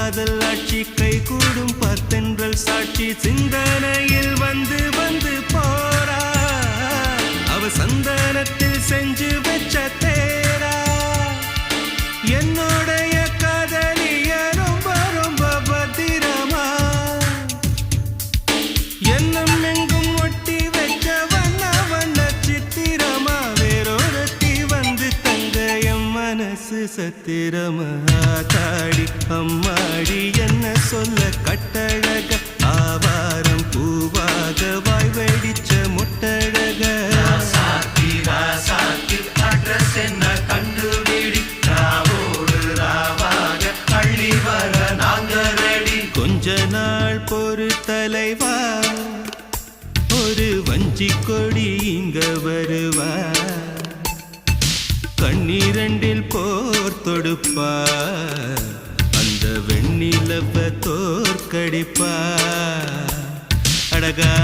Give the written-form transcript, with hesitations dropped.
காதல் ஆட்சி கை கூடும் பத்தென்றல் சாட்சி சிந்தனையில் வந்து வந்து போறா அவ சந்தனத்தில் செஞ்சு வச்ச தேரா என்னோடைய காதலிய ரொம்ப ரொம்ப பத்திரமா என்னும் எங்கும் ஒட்டி வச்ச வண்ண வண்ண சித்திரமா வேறொருத்தி வந்து தங்க என் மனசு சத்திரமா தாடி அம்மாடி என்ன சொல்ல கட்டழக ஆவாரம் பூவாக வாய் வெடிச்ச முட்டழக அட்ரஸ் என்ன கண்டுபிடி ராவோடு ராவாக அள்ளி வர நாங்க ரெடி கொஞ்ச நாள் பொறு தலைவா ஒரு வஞ்சி கொடி இங்க வருவா கண்ணீரண்டில் போர் தொடுப்பா அந்த வெண்ணிலவ தோற்கடிப்பா அழகா